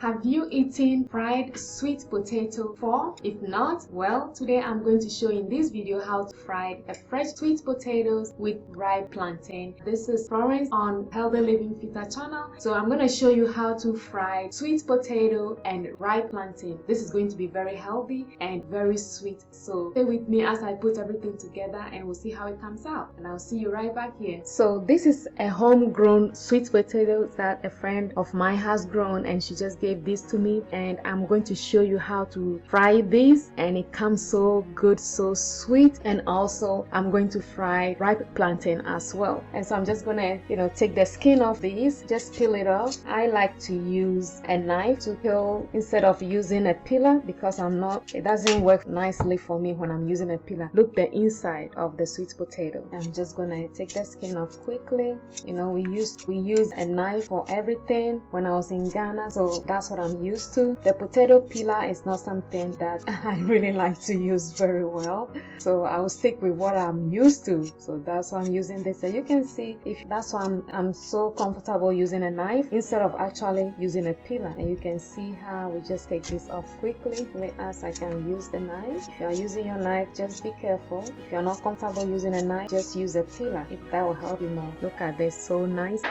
Have you eaten fried sweet potato before? If not, well, today I'm going to show in this video how to fry a fresh sweet potatoes with ripe plantain. This is Florence on Healthylivingfitter channel. So I'm going to show you how to fry sweet potato and ripe plantain. This is going to be very healthy and very sweet. So stay with me as I put everything together and we'll see how it comes out. And I'll see you right back here. So this is a homegrown sweet potato that a friend of mine has grown, and she just gave this to me, and I'm going to show you how to fry this, and it comes so good, so sweet. And also I'm going to fry ripe plantain as well. And so I'm just gonna take the skin off these, just peel it off. I like to use a knife to peel instead of using a peeler because it doesn't work nicely for me when I'm using a peeler. Look the inside of the sweet potato. I'm just gonna take the skin off quickly. We use a knife for everything when I was in Ghana, so that's what I'm used to. The potato peeler is not something that I really like to use very well, so I will stick with what I'm used to. So that's why I'm using this. So you can see, if that's why I'm so comfortable using a knife instead of actually using a peeler. And you can see how we just take this off quickly as I can use the knife. If you are using your knife, just be careful. If you're not comfortable using a knife, just use a peeler, if that will help you more. Look at this, so nice.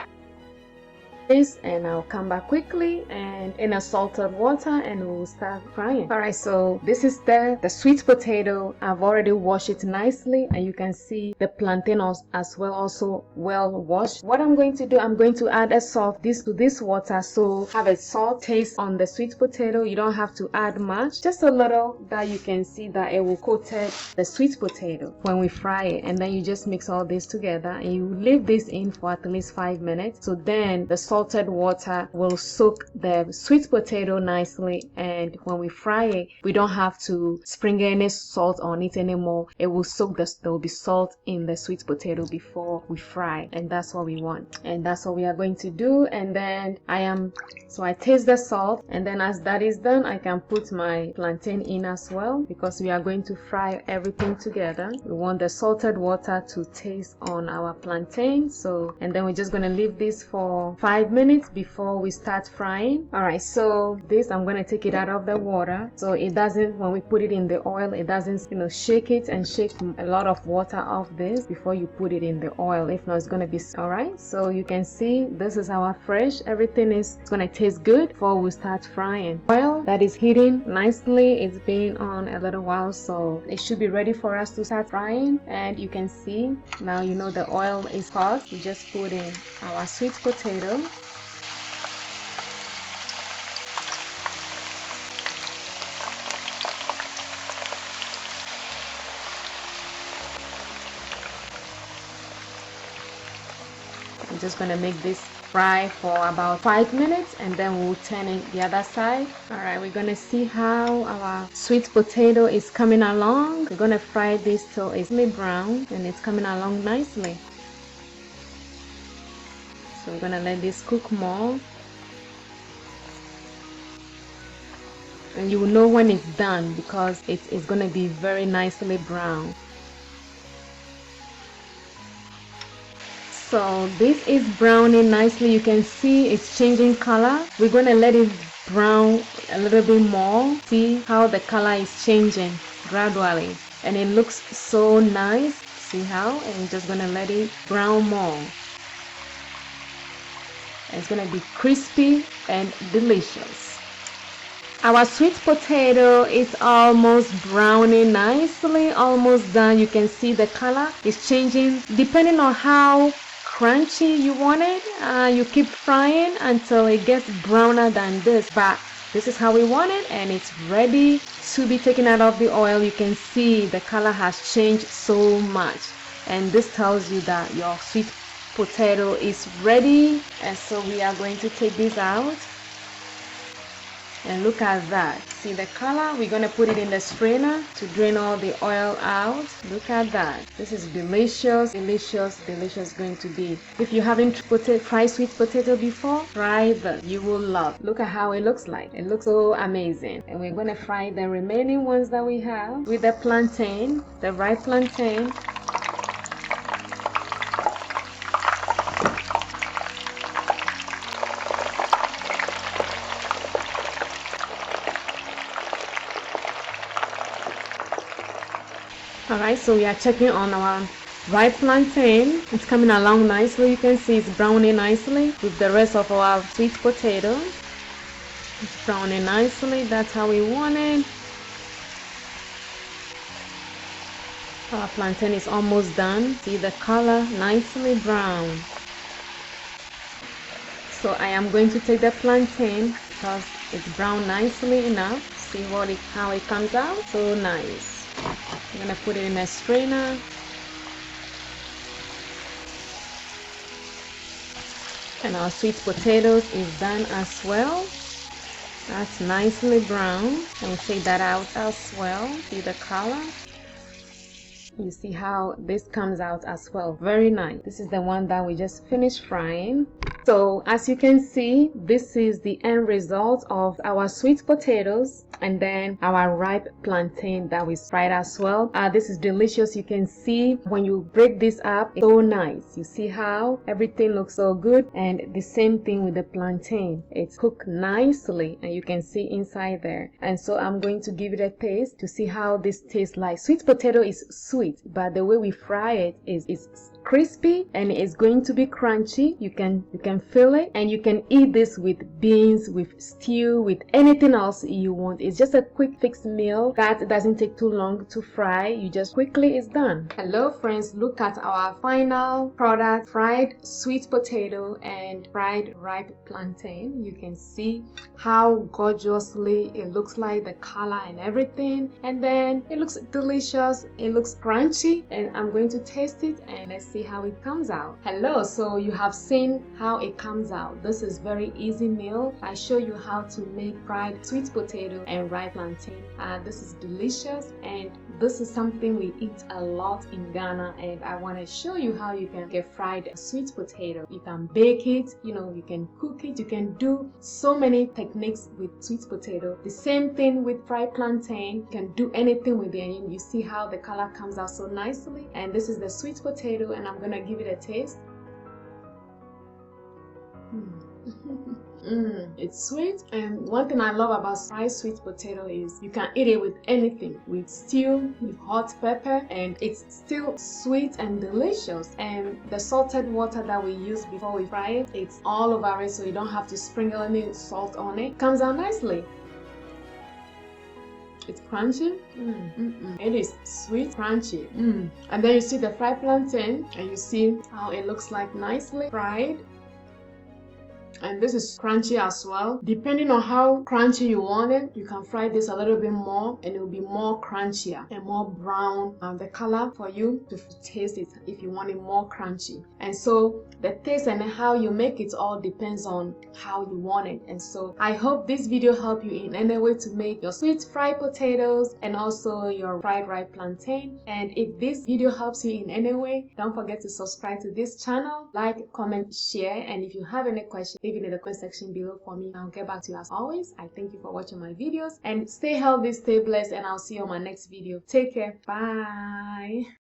And I'll come back quickly and in a salted water and we'll start frying. Alright, so this is the sweet potato. I've already washed it nicely, and you can see the plantain as well, also well washed. What I'm going to do, I'm going to add a salt to this water, so have a salt taste on the sweet potato. You don't have to add much, just a little, that you can see that it will coat the sweet potato when we fry it. And then you just mix all this together and you leave this in for at least 5 minutes. So then the salted water will soak the sweet potato nicely, and when we fry it, we don't have to sprinkle any salt on it anymore. It will soak. There will be salt in the sweet potato before we fry, and that's what we want, and that's what we are going to do. And then I taste the salt, and then as that is done, I can put my plantain in as well, because we are going to fry everything together. We want the salted water to taste on our plantain. So, and then we're just going to leave this for 5 minutes before we start frying. Alright, so this, I'm going to take it out of the water, so it doesn't, when we put it in the oil, it doesn't shake it and shake a lot of water off this before you put it in the oil. If not, it's going to be alright. So you can see this is our fresh, everything is going to taste good before we start frying. Oil that is heating nicely, it's been on a little while, so it should be ready for us to start frying. And you can see now, the oil is hot. We just put in our sweet potato. I'm just going to make this fry for about 5 minutes, and then we'll turn it the other side. Alright, we're going to see how our sweet potato is coming along. We're going to fry this till it's brown, and it's coming along nicely. So we're going to let this cook more, and you will know when it's done because it's going to be very nicely brown. So this is browning nicely. You can see it's changing color. We're going to let it brown a little bit more. See how the color is changing gradually, and it looks so nice. See how? And we're just going to let it brown more. It's going to be crispy and delicious. Our sweet potato is almost browning nicely, almost done. You can see the color is changing depending on how crunchy you want it. You keep frying until it gets browner than this, but this is how we want it, and it's ready to be taken out of the oil. You can see the color has changed so much, and this tells you that your sweet potato is ready. And so we are going to take this out, and look at that. See the color? We're going to put it in the strainer to drain all the oil out. Look at that. This is delicious, delicious, delicious going to be. If you haven't fried sweet potato before, try this. You will love. Look at how it looks like. It looks so amazing. And we're going to fry the remaining ones that we have with the plantain, the ripe plantain. Alright, so we are checking on our ripe plantain. It's coming along nicely. You can see it's browning nicely with the rest of our sweet potato. It's browning nicely. That's how we want it. Our plantain is almost done. See the color, nicely brown. So I am going to take the plantain because it's brown nicely enough. See how it comes out. So nice. I'm gonna put it in a strainer. And our sweet potatoes is done as well. That's nicely brown. And we'll take that out as well. See the color? You see how this comes out as well. Very nice. This is the one that we just finished frying. So as you can see, this is the end result of our sweet potatoes and then our ripe plantain that we fried as well. This is delicious. You can see when you break this up, it's so nice. You see how everything looks so good, and the same thing with the plantain. It's cooked nicely and you can see inside there. And so I'm going to give it a taste to see how this tastes like. Sweet potato is sweet, but the way we fry it is crispy and it's going to be crunchy. You can feel it, and you can eat this with beans, with stew, with anything else you want. It's just a quick fixed meal that doesn't take too long to fry. You just quickly, it's done. Hello friends, look at our final product: fried sweet potato and fried ripe plantain. You can see how gorgeously it looks like, the color and everything, and then it looks delicious, it looks crunchy, and I'm going to taste it and let's see how it comes out. Hello, so you have seen how it comes out. This is very easy meal. I show you how to make fried sweet potato and ripe plantain. This is delicious, and this is something we eat a lot in Ghana, and I want to show you how you can get fried sweet potato. You can bake it, you can cook it, you can do so many techniques with sweet potato. The same thing with fried plantain. You can do anything with it, and you see how the color comes out so nicely. And this is the sweet potato, and I'm gonna give it a taste. It's sweet, and one thing I love about fried sweet potato is you can eat it with anything, with stew, with hot pepper, and it's still sweet and delicious. And the salted water that we use before we fry it, it's all over it, so you don't have to sprinkle any salt on it. Comes out nicely. It's crunchy. It is sweet, crunchy. And then you see the fried plantain, and you see how it looks like nicely fried. And this is crunchy as well. Depending on how crunchy you want it, you can fry this a little bit more and it will be more crunchier and more brown, the color for you to taste it if you want it more crunchy. And so the taste and how you make it all depends on how you want it. And so I hope this video helped you in any way to make your sweet fried potatoes and also your fried ripe plantain. And if this video helps you in any way, don't forget to subscribe to this channel, like, comment, share, and if you have any questions, leave it in the comment section below for me. I'll get back to you as always. I thank you for watching my videos, and stay healthy, stay blessed, and I'll see you on my next video. Take care. Bye.